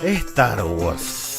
Star Wars.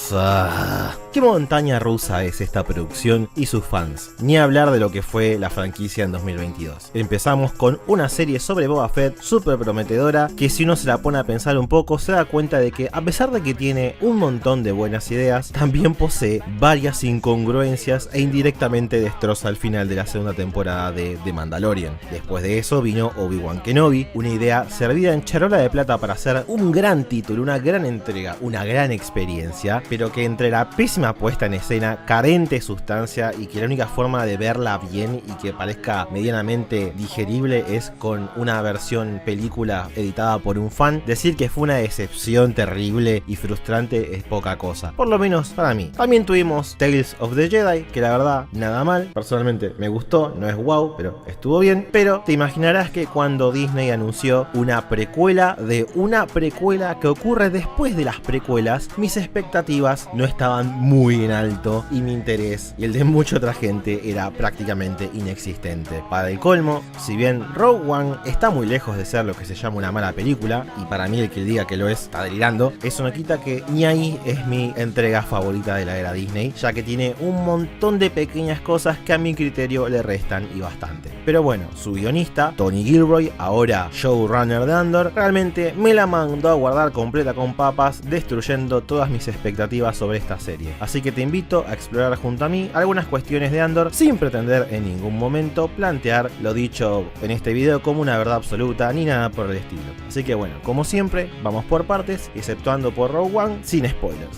Qué montaña rusa es esta producción y sus fans. Ni hablar de lo que fue la franquicia en 2022. Empezamos con una serie sobre Boba Fett súper prometedora que, si uno se la pone a pensar un poco, se da cuenta de que, a pesar de que tiene un montón de buenas ideas, también posee varias incongruencias e indirectamente destroza el final de la segunda temporada de The Mandalorian. Después de eso vino Obi-Wan Kenobi, una idea servida en charola de plata para hacer un gran título, una gran entrega, una gran experiencia, pero que entre la pésima puesta en escena, carente de sustancia y que la única forma de verla bien y que parezca medianamente digerible es con una versión película editada por un fan, decir que fue una decepción terrible y frustrante es poca cosa, por lo menos para mí. También tuvimos Tales of the Jedi, que la verdad nada mal, personalmente me gustó, no es wow, pero estuvo bien. Pero te imaginarás que cuando Disney anunció una precuela de una precuela que ocurre después de las precuelas, mis expectativas no estaban muy en alto y mi interés y el de mucha otra gente era prácticamente inexistente. Para el colmo, si bien Rogue One está muy lejos de ser lo que se llama una mala película, y para mí el que diga que lo es está delirando, eso no quita que ni ahí es mi entrega favorita de la era Disney, ya que tiene un montón de pequeñas cosas que a mi criterio le restan y bastante. Pero bueno, su guionista, Tony Gilroy, ahora showrunner de Andor, realmente me la mandó a guardar completa con papas, destruyendo todas mis expectativas sobre esta serie. Así que te invito a explorar junto a mí algunas cuestiones de Andor sin pretender en ningún momento plantear lo dicho en este video como una verdad absoluta ni nada por el estilo. Así que bueno, como siempre, vamos por partes, exceptuando por Rogue One, sin spoilers.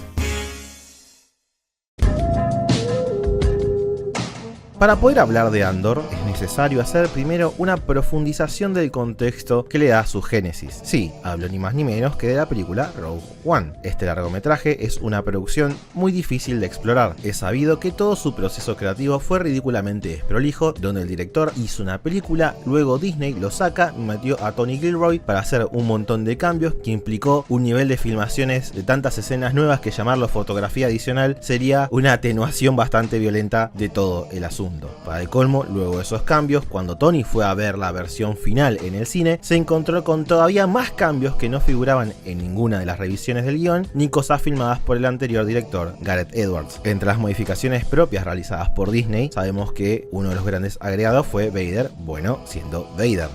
Para poder hablar de Andor es necesario hacer primero una profundización del contexto que le da su génesis. Sí, hablo ni más ni menos que de la película Rogue One. Este largometraje es una producción muy difícil de explorar. Es sabido que todo su proceso creativo fue ridículamente desprolijo, donde el director hizo una película, luego Disney lo saca y metió a Tony Gilroy para hacer un montón de cambios que implicó un nivel de filmaciones de tantas escenas nuevas que llamarlo fotografía adicional sería una atenuación bastante violenta de todo el asunto. Para el colmo, luego de esos cambios, cuando Tony fue a ver la versión final en el cine, se encontró con todavía más cambios que no figuraban en ninguna de las revisiones del guión, ni cosas filmadas por el anterior director, Gareth Edwards. Entre las modificaciones propias realizadas por Disney, sabemos que uno de los grandes agregados fue Vader, bueno, siendo Vader.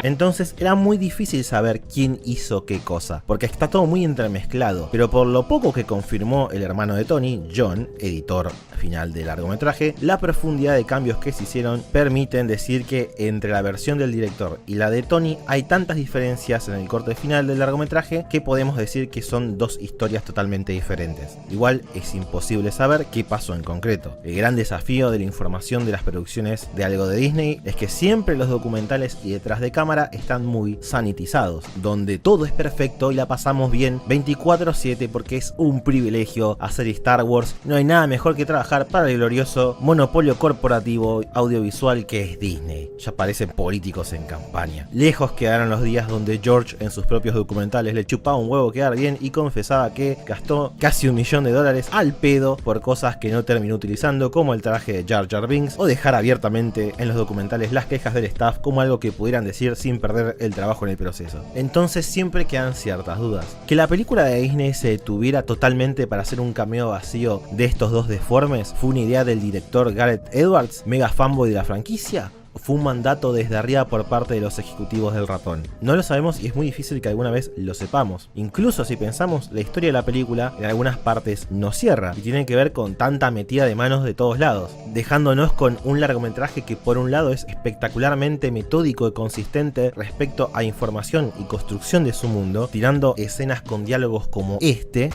Entonces era muy difícil saber quién hizo qué cosa, porque está todo muy entremezclado, pero por lo poco que confirmó el hermano de Tony, John, editor final del largometraje, la profundidad de cambios que se hicieron permiten decir que entre la versión del director y la de Tony hay tantas diferencias en el corte final del largometraje que podemos decir que son dos historias totalmente diferentes. Igual es imposible saber qué pasó en concreto. El gran desafío de la información de las producciones de algo de Disney es que siempre los documentales y detrás de cámara están muy sanitizados, donde todo es perfecto y la pasamos bien 24/7 porque es un privilegio hacer Star Wars. No hay nada mejor que trabajar para el glorioso monopolio corporativo audiovisual que es Disney. Ya parecen políticos en campaña. Lejos quedaron los días donde George en sus propios documentales le chupaba un huevo quedar bien y confesaba que gastó casi $1 millón al pedo por cosas que no terminó utilizando, como el traje de Jar Jar Binks, o dejar abiertamente en los documentales las quejas del staff como algo que pudieran decir sin perder el trabajo en el proceso. Entonces siempre quedan ciertas dudas. Que la película de Disney se detuviera totalmente para hacer un cameo vacío de estos dos deformes fue una idea del director Gareth Edwards, mega fanboy de la franquicia, o fue un mandato desde arriba por parte de los ejecutivos del ratón. No lo sabemos y es muy difícil que alguna vez lo sepamos. Incluso si pensamos, la historia de la película en algunas partes no cierra y tiene que ver con tanta metida de manos de todos lados, dejándonos con un largometraje que por un lado es espectacularmente metódico y consistente respecto a información y construcción de su mundo, tirando escenas con diálogos como este.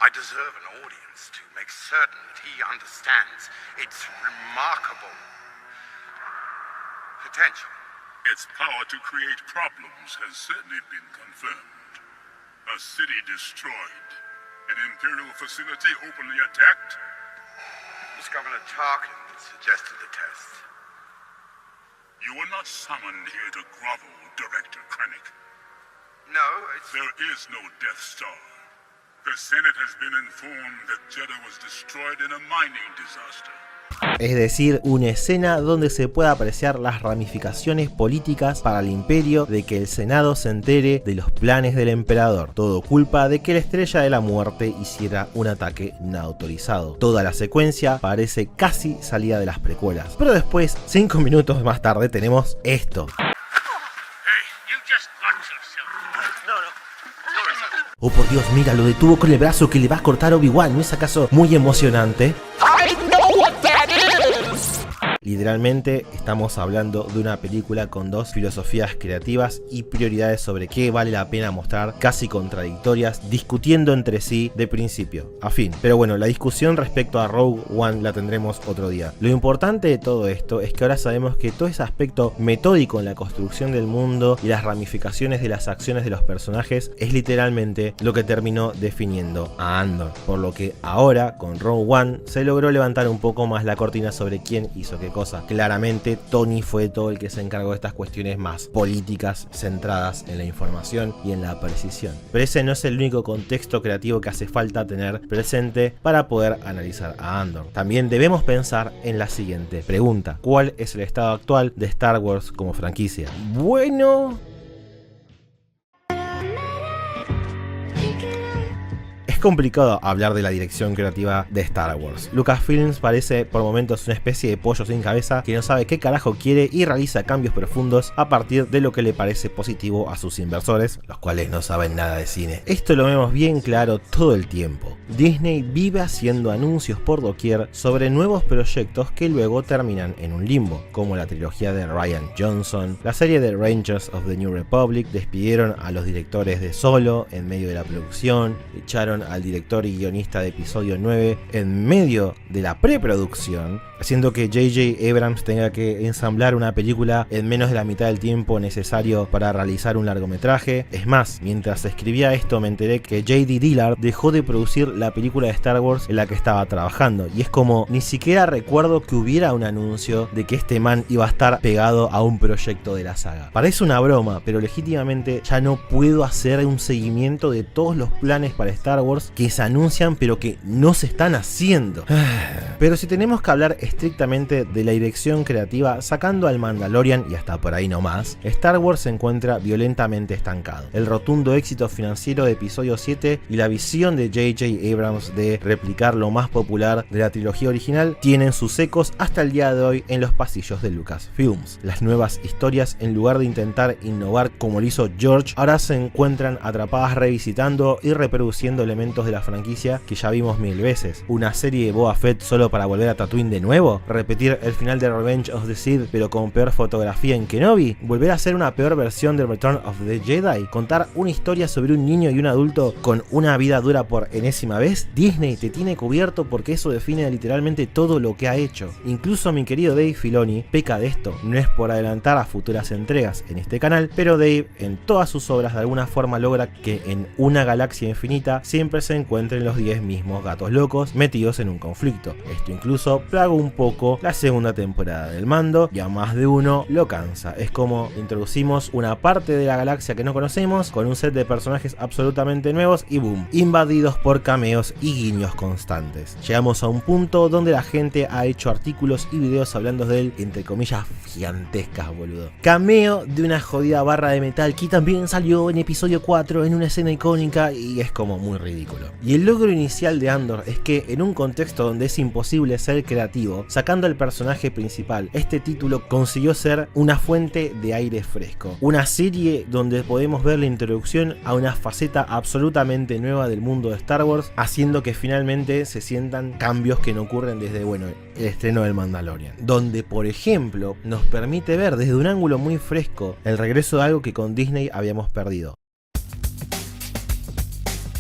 I deserve an audience to make certain that he understands its remarkable potential. Its power to create problems has certainly been confirmed. A city destroyed, an Imperial facility openly attacked. It's Governor Tarkin that suggested the test. You were not summoned here to grovel, Director Krennic. No, it's... There is no Death Star. The Senate has been informed that Jeddah was destroyed in a mining disaster. Es decir, una escena donde se pueda apreciar las ramificaciones políticas para el imperio de que el Senado se entere de los planes del emperador. Todo culpa de que la Estrella de la Muerte hiciera un ataque no autorizado. Toda la secuencia parece casi salida de las precuelas. Pero después, 5 minutos más tarde, tenemos esto. Oh por Dios, mira, lo detuvo con el brazo que le va a cortar Obi-Wan. ¿No es acaso muy emocionante? Literalmente estamos hablando de una película con dos filosofías creativas y prioridades sobre qué vale la pena mostrar, casi contradictorias, discutiendo entre sí de principio a fin. Pero bueno, la discusión respecto a Rogue One la tendremos otro día. Lo importante de todo esto es que ahora sabemos que todo ese aspecto metódico en la construcción del mundo y las ramificaciones de las acciones de los personajes es literalmente lo que terminó definiendo a Andor. Por lo que ahora, con Rogue One, se logró levantar un poco más la cortina sobre quién hizo qué cosa. Claramente Tony fue todo el que se encargó de estas cuestiones más políticas, centradas en la información y en la precisión. Pero ese no es el único contexto creativo que hace falta tener presente para poder analizar a Andor. También debemos pensar en la siguiente pregunta: ¿cuál es el estado actual de Star Wars como franquicia? Bueno, complicado hablar de la dirección creativa de Star Wars. Lucasfilms parece por momentos una especie de pollo sin cabeza que no sabe qué carajo quiere y realiza cambios profundos a partir de lo que le parece positivo a sus inversores, los cuales no saben nada de cine. Esto lo vemos bien claro todo el tiempo. Disney vive haciendo anuncios por doquier sobre nuevos proyectos que luego terminan en un limbo, como la trilogía de Rian Johnson, la serie de Rangers of the New Republic. Despidieron a los directores de Solo en medio de la producción, echaron al director y guionista de episodio 9 en medio de la preproducción, haciendo que J.J. Abrams tenga que ensamblar una película en menos de la mitad del tiempo necesario para realizar un largometraje. Es más, mientras escribía esto me enteré que J.D. Dillard dejó de producir la película de Star Wars en la que estaba trabajando, y es como ni siquiera recuerdo que hubiera un anuncio de que este man iba a estar pegado a un proyecto de la saga. Parece una broma, pero legítimamente ya no puedo hacer un seguimiento de todos los planes para Star Wars que se anuncian pero que no se están haciendo. Pero si tenemos que hablar estrictamente de la dirección creativa, sacando al Mandalorian y hasta por ahí nomás, Star Wars se encuentra violentamente estancado. El rotundo éxito financiero de episodio 7 y la visión de J.J. Abrams de replicar lo más popular de la trilogía original tienen sus ecos hasta el día de hoy en los pasillos de Lucasfilms. Las nuevas historias, en lugar de intentar innovar como lo hizo George, ahora se encuentran atrapadas revisitando y reproduciendo elementos de la franquicia que ya vimos 1000 veces. Una serie de Boba Fett solo para volver a Tatooine de nuevo, repetir el final de Revenge of the Sith pero con peor fotografía en Kenobi, volver a hacer una peor versión de Return of the Jedi, contar una historia sobre un niño y un adulto con una vida dura por enésima vez. Disney te tiene cubierto porque eso define literalmente todo lo que ha hecho. Incluso mi querido Dave Filoni peca de esto. No es por adelantar a futuras entregas en este canal, pero Dave en todas sus obras de alguna forma logra que en una galaxia infinita siempre se encuentren los 10 mismos gatos locos metidos en un conflicto. Esto incluso plagó un poco la segunda temporada del Mando y a más de uno lo cansa. Es como introducimos una parte de la galaxia que no conocemos con un set de personajes absolutamente nuevos y boom, invadidos por cameos y guiños constantes. Llegamos a un punto donde la gente ha hecho artículos y videos hablando de él, entre comillas gigantescas, boludo. Cameo de una jodida barra de metal que también salió en episodio 4 en una escena icónica y es como muy ridículo. Y el logro inicial de Andor es que en un contexto donde es imposible ser creativo, sacando al personaje principal, este título consiguió ser una fuente de aire fresco. Una serie donde podemos ver la introducción a una faceta absolutamente nueva del mundo de Star Wars, haciendo que finalmente se sientan cambios que no ocurren desde, bueno, el estreno del Mandalorian. Donde, por ejemplo, nos permite ver desde un ángulo muy fresco el regreso de algo que con Disney habíamos perdido.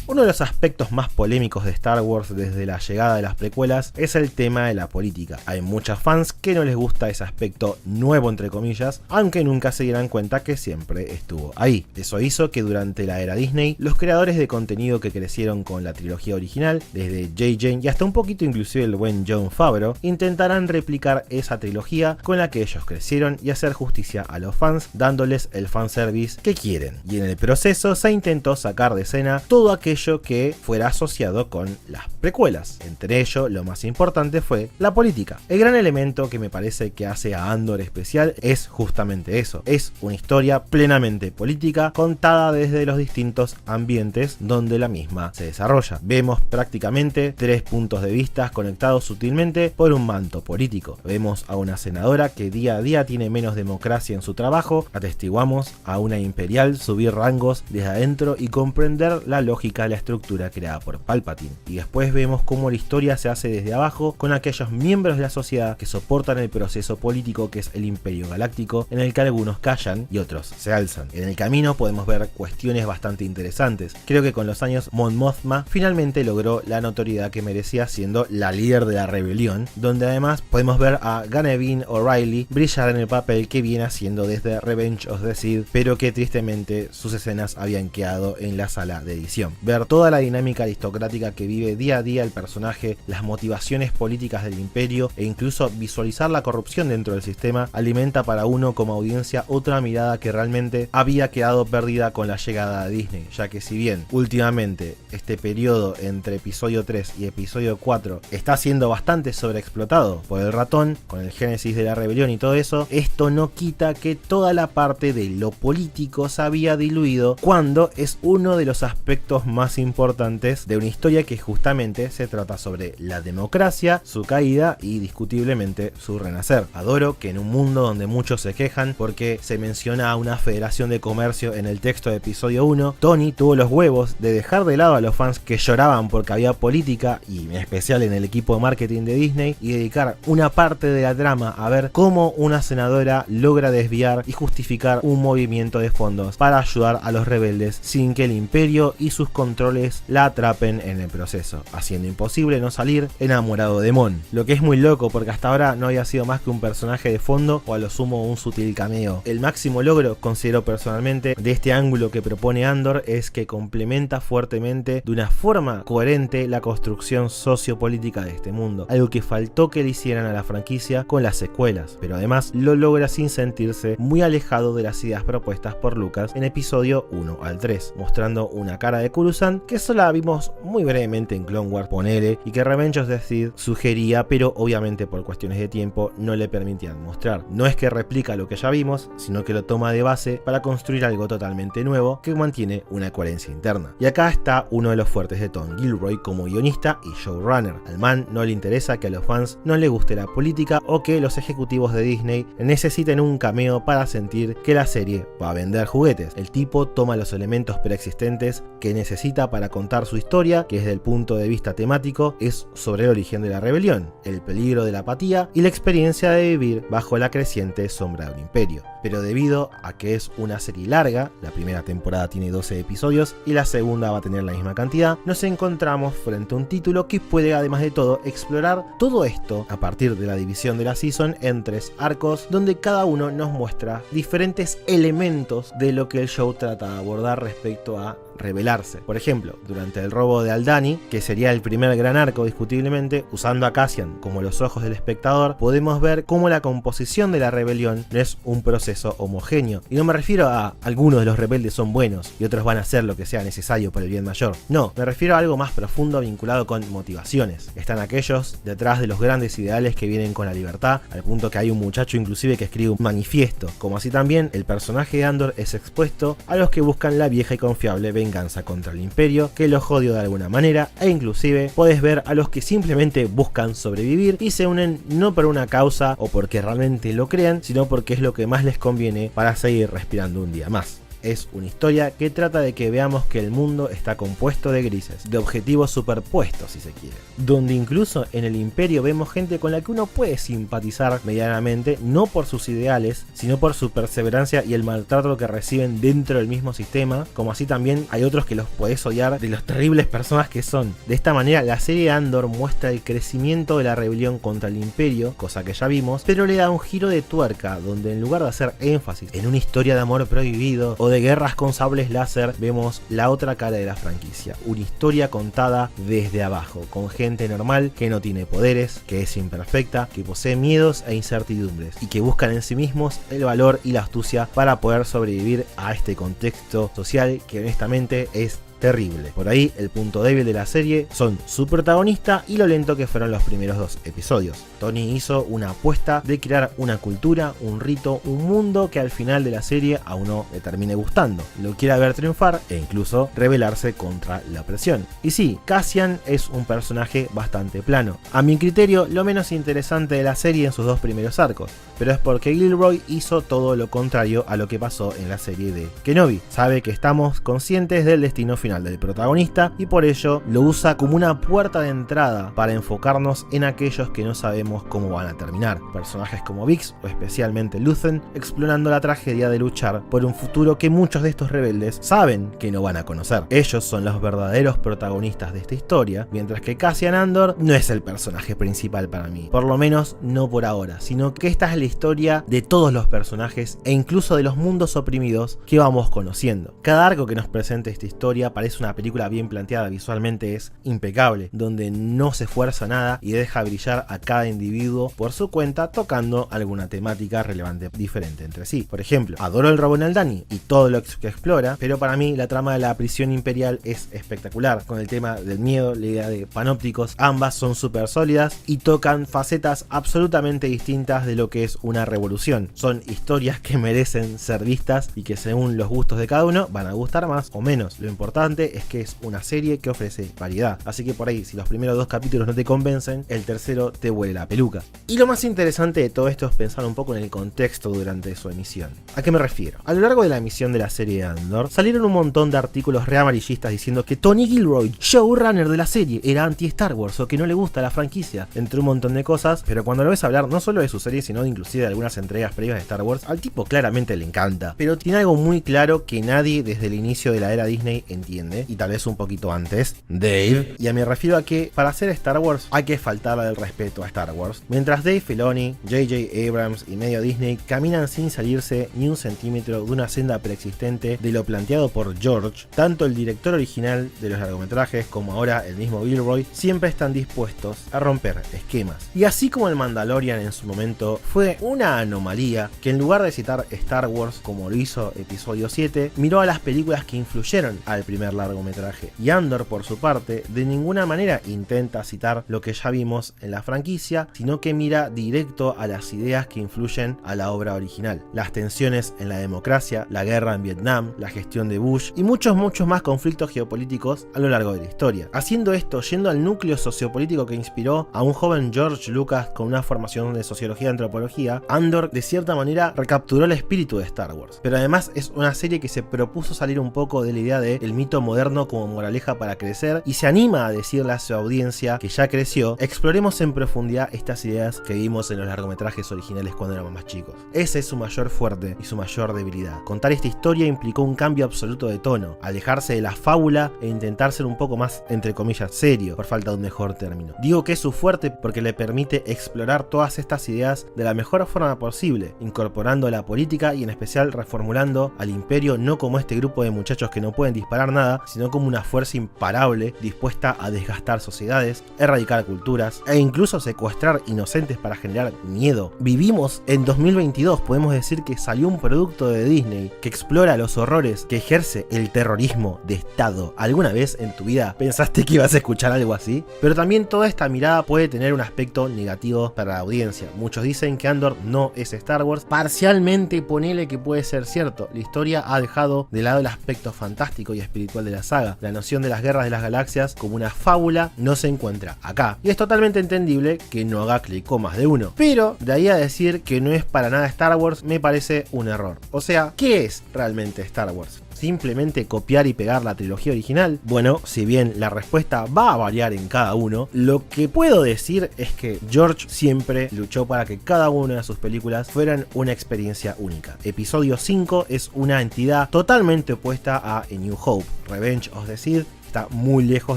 Uno de los aspectos más polémicos de Star Wars desde la llegada de las precuelas es el tema de la política. Hay muchos fans que no les gusta ese aspecto nuevo entre comillas, aunque nunca se dieran cuenta que siempre estuvo ahí. Eso hizo que durante la era Disney, los creadores de contenido que crecieron con la trilogía original, desde J.J. y hasta un poquito inclusive el buen Jon Favreau, intentaran replicar esa trilogía con la que ellos crecieron y hacer justicia a los fans, dándoles el fanservice que quieren. Y en el proceso se intentó sacar de escena todo aquello aquello que fuera asociado con las precuelas. Entre ello, lo más importante fue la política. El gran elemento que me parece que hace a Andor especial es justamente eso. Es una historia plenamente política contada desde los distintos ambientes donde la misma se desarrolla. Vemos prácticamente 3 puntos de vista conectados sutilmente por un manto político. Vemos a una senadora que día a día tiene menos democracia en su trabajo, atestiguamos a una imperial subir rangos desde adentro y comprender la lógica de la estructura creada por Palpatine. Y después vemos cómo la historia se hace desde abajo con aquellos miembros de la sociedad que soportan el proceso político que es el Imperio Galáctico, en el que algunos callan y otros se alzan. En el camino podemos ver cuestiones bastante interesantes. Creo que con los años Mon Mothma finalmente logró la notoriedad que merecía siendo la líder de la rebelión, donde además podemos ver a Ganevin O'Reilly brillar en el papel que viene haciendo desde Revenge of the Sith, pero que tristemente sus escenas habían quedado en la sala de edición. Ver toda la dinámica aristocrática que vive día a día el personaje, las motivaciones políticas del imperio e incluso visualizar la corrupción dentro del sistema alimenta para uno como audiencia otra mirada que realmente había quedado perdida con la llegada de Disney, ya que si bien últimamente este periodo entre episodio 3 y episodio 4 está siendo bastante sobreexplotado por el ratón, con el génesis de la rebelión y todo eso, esto no quita que toda la parte de lo político se había diluido cuando es uno de los aspectos más importantes de una historia que justamente se trata sobre la democracia, su caída y discutiblemente su renacer. Adoro que en un mundo donde muchos se quejan porque se menciona a una federación de comercio en el texto de episodio 1, Tony tuvo los huevos de dejar de lado a los fans que lloraban porque había política, y en especial en el equipo de marketing de Disney, y dedicar una parte de la trama a ver cómo una senadora logra desviar y justificar un movimiento de fondos para ayudar a los rebeldes sin que el imperio y sus controles la atrapen en el proceso, haciendo imposible no salir enamorado de Mon. Lo que es muy loco porque hasta ahora no había sido más que un personaje de fondo o a lo sumo un sutil cameo. El máximo logro, considero personalmente, de este ángulo que propone Andor es que complementa fuertemente de una forma coherente la construcción sociopolítica de este mundo, algo que faltó que le hicieran a la franquicia con las secuelas, pero además lo logra sin sentirse muy alejado de las ideas propuestas por Lucas en episodio 1 al 3, mostrando una cara de Coruscant que solo la vimos muy brevemente en Clone Wars, ponele, y que Revenge of the Sith sugería, pero obviamente por cuestiones de tiempo no le permitían mostrar. No es que replica lo que ya vimos, sino que lo toma de base para construir algo totalmente nuevo que mantiene una coherencia interna. Y acá está uno de los fuertes de Tom Gilroy como guionista y showrunner. Al man no le interesa que a los fans no le guste la política o que los ejecutivos de Disney necesiten un cameo para sentir que la serie va a vender juguetes. El tipo toma los elementos preexistentes que necesita para contar su historia, que desde el punto de vista temático es sobre el origen de la rebelión, el peligro de la apatía y la experiencia de vivir bajo la creciente sombra de un imperio. Pero debido a que es una serie larga, la primera temporada tiene 12 episodios y la segunda va a tener la misma cantidad, nos encontramos frente a un título que puede, además de todo, explorar todo esto a partir de la división de la season en 3 arcos, donde cada uno nos muestra diferentes elementos de lo que el show trata de abordar respecto a revelarse. Por ejemplo, durante el robo de Aldhani, que sería el primer gran arco discutiblemente, usando a Cassian como los ojos del espectador, podemos ver cómo la composición de la rebelión no es un proceso homogéneo. Y no me refiero a algunos de los rebeldes son buenos y otros van a hacer lo que sea necesario por el bien mayor. No, me refiero a algo más profundo vinculado con motivaciones. Están aquellos detrás de los grandes ideales que vienen con la libertad, al punto que hay un muchacho inclusive que escribe un manifiesto. Como así también el personaje de Andor es expuesto a los que buscan la vieja y confiable venganza contra el imperio, que los jodió de alguna manera, e inclusive podés ver a los que simplemente buscan sobrevivir y se unen no por una causa o porque realmente lo crean, sino porque es lo que más les conviene para seguir respirando un día más. Es una historia que trata de que veamos que el mundo está compuesto de grises, de objetivos superpuestos si se quiere, donde incluso en el imperio vemos gente con la que uno puede simpatizar medianamente, no por sus ideales, sino por su perseverancia y el maltrato que reciben dentro del mismo sistema, como así también hay otros que los podés odiar de los terribles personas que son. De esta manera la serie Andor muestra el crecimiento de la rebelión contra el imperio, cosa que ya vimos, pero le da un giro de tuerca donde en lugar de hacer énfasis en una historia de amor prohibido o de guerras con sables láser, vemos la otra cara de la franquicia, una historia contada desde abajo, con gente normal que no tiene poderes, que es imperfecta, que posee miedos e incertidumbres y que buscan en sí mismos el valor y la astucia para poder sobrevivir a este contexto social que honestamente es terrible. Por ahí el punto débil de la serie son su protagonista y lo lento que fueron los primeros 2 episodios. Tony hizo una apuesta de crear una cultura, un rito, un mundo que al final de la serie a uno le termine gustando, lo quiera ver triunfar e incluso rebelarse contra la presión. Y sí, Cassian es un personaje bastante plano. A mi criterio, lo menos interesante de la serie en sus 2 primeros arcos, pero es porque Gilroy hizo todo lo contrario a lo que pasó en la serie de Kenobi. Sabe que estamos conscientes del destino final del protagonista y por ello lo usa como una puerta de entrada para enfocarnos en aquellos que no sabemos cómo van a terminar. Personajes como Biggs o especialmente Luthen explorando la tragedia de luchar por un futuro que muchos de estos rebeldes saben que no van a conocer. Ellos son los verdaderos protagonistas de esta historia, mientras que Cassian Andor no es el personaje principal para mí, por lo menos no por ahora, sino que esta es la historia de todos los personajes e incluso de los mundos oprimidos que vamos conociendo. Cada arco que nos presenta esta historia parece una película bien planteada, visualmente es impecable, donde no se esfuerza nada y deja brillar a cada individuo por su cuenta tocando alguna temática relevante diferente entre sí. Por ejemplo, adoro el Robo en Aldhani y todo lo que explora, pero para mí la trama de la prisión imperial es espectacular, con el tema del miedo, la idea de panópticos, ambas son súper sólidas y tocan facetas absolutamente distintas de lo que es una revolución. Son historias que merecen ser vistas y que según los gustos de cada uno van a gustar más o menos. Lo importante es que es una serie que ofrece variedad, así que por ahí si los primeros 2 capítulos no te convencen, el tercero te huele la peluca. Y lo más interesante de todo esto es pensar un poco en el contexto durante su emisión. ¿A qué me refiero? A lo largo de la emisión de la serie de Andor salieron un montón de artículos re amarillistas diciendo que Tony Gilroy, showrunner de la serie, era anti-Star Wars o que no le gusta la franquicia, entre un montón de cosas, pero cuando lo ves hablar no solo de su serie sino inclusive de algunas entregas previas de Star Wars, al tipo claramente le encanta, pero tiene algo muy claro que nadie desde el inicio de la era Disney entiende, y tal vez un poquito antes, Dave, y me refiero a que para hacer Star Wars hay que faltarle el respeto a Star Wars, mientras Dave Filoni, J.J. Abrams y medio Disney caminan sin salirse ni un centímetro de una senda preexistente de lo planteado por George, tanto el director original de los largometrajes como ahora el mismo Gilroy siempre están dispuestos a romper esquemas. Y así como el Mandalorian en su momento fue una anomalía que en lugar de citar Star Wars como lo hizo episodio 7, miró a las películas que influyeron al primer largometraje, y Andor por su parte de ninguna manera intenta citar lo que ya vimos en la franquicia, sino que mira directo a las ideas que influyen a la obra original, las tensiones en la democracia, la guerra en Vietnam, la gestión de Bush y muchos más conflictos geopolíticos a lo largo de la historia. Haciendo esto, yendo al núcleo sociopolítico que inspiró a un joven George Lucas con una formación de sociología y antropología, Andor de cierta manera recapturó el espíritu de Star Wars, pero además es una serie que se propuso salir un poco de la idea del mito moderno como moraleja para crecer y se anima a decirle a su audiencia que ya creció, exploremos en profundidad estas ideas que vimos en los largometrajes originales cuando éramos más chicos. Ese es su mayor fuerte y su mayor debilidad. Contar esta historia implicó un cambio absoluto de tono, alejarse de la fábula e intentar ser un poco más, entre comillas, serio, por falta de un mejor término. Digo que es su fuerte porque le permite explorar todas estas ideas de la mejor forma posible, incorporando la política y en especial reformulando al imperio no como este grupo de muchachos que no pueden disparar nada, sino como una fuerza imparable dispuesta a desgastar sociedades, erradicar culturas e incluso secuestrar inocentes para generar miedo. Vivimos en 2022, podemos decir que salió un producto de Disney que explora los horrores que ejerce el terrorismo de Estado. ¿Alguna vez en tu vida pensaste que ibas a escuchar algo así? Pero también toda esta mirada puede tener un aspecto negativo para la audiencia. Muchos dicen que Andor no es Star Wars. Parcialmente ponele que puede ser cierto. La historia ha dejado de lado el aspecto fantástico y espiritual de la saga. La noción de las guerras de las galaxias como una fábula no se encuentra acá. Y es totalmente entendible que no haga clic con más de uno. Pero de ahí a decir que no es para nada Star Wars me parece un error. O sea, ¿qué es realmente Star Wars? ¿Simplemente copiar y pegar la trilogía original? Bueno, si bien la respuesta va a variar en cada uno, lo que puedo decir es que George siempre luchó para que cada una de sus películas fueran una experiencia única. Episodio 5 es una entidad totalmente opuesta a A New Hope. Revenge of the Sith está muy lejos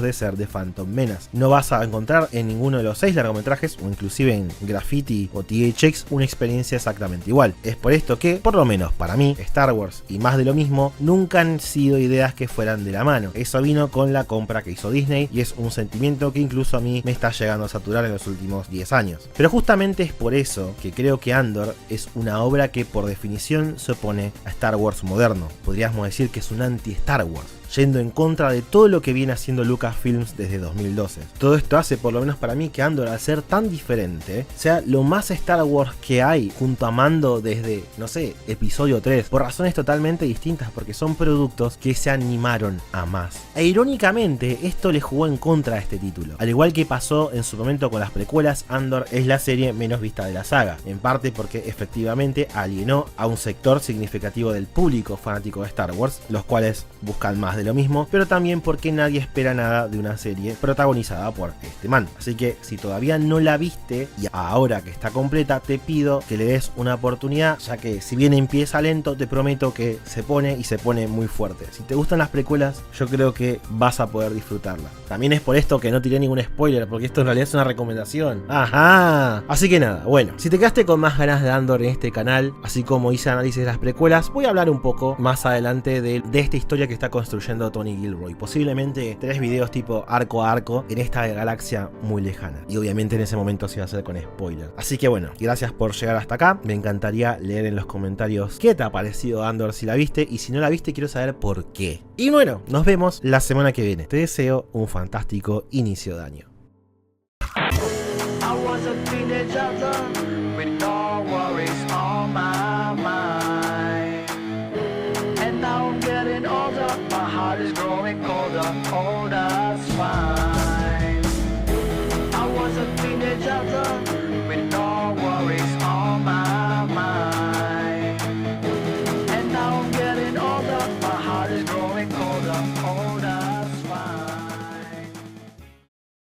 de ser The Phantom Menace. No vas a encontrar en ninguno de los 6 largometrajes o inclusive en Graffiti o THX una experiencia exactamente igual. Es por esto que, por lo menos para mí, Star Wars y más de lo mismo nunca han sido ideas que fueran de la mano. Eso vino con la compra que hizo Disney y es un sentimiento que incluso a mí me está llegando a saturar en los últimos 10 años. Pero justamente es por eso que creo que Andor es una obra que por definición se opone a Star Wars moderno. Podríamos decir que es un anti-Star Wars. yendo en contra de todo lo que viene haciendo Lucasfilms desde 2012. Todo esto hace, por lo menos para mí, que Andor, al ser tan diferente, sea lo más Star Wars que hay junto a Mando desde, no sé, episodio 3, por razones totalmente distintas, porque son productos que se animaron a más. E irónicamente, esto le jugó en contra a este título. Al igual que pasó en su momento con las precuelas, Andor es la serie menos vista de la saga, en parte porque efectivamente alienó a un sector significativo del público fanático de Star Wars, los cuales buscan más de lo mismo, pero también porque nadie espera nada de una serie protagonizada por este man. Así que si todavía no la viste y ahora que está completa, te pido que le des una oportunidad, ya que si bien empieza lento, te prometo que se pone muy fuerte. Si te gustan las precuelas, yo creo que vas a poder disfrutarla. También es por esto que no tiré ningún spoiler, porque esto en realidad es una recomendación. ¡Ajá! Así que nada, bueno, si te quedaste con más ganas de Andor en este canal, así como hice análisis de las precuelas, voy a hablar un poco más adelante de esta historia que está construyendo Tony Gilroy. Posiblemente 3 videos tipo arco a arco en esta galaxia muy lejana. Y obviamente en ese momento se va a hacer con spoiler. Así que bueno, gracias por llegar hasta acá. Me encantaría leer en los comentarios qué te ha parecido Andor si la viste, y si no la viste quiero saber por qué. Y bueno, nos vemos la semana que viene. Te deseo un fantástico inicio de año. I was a teenager.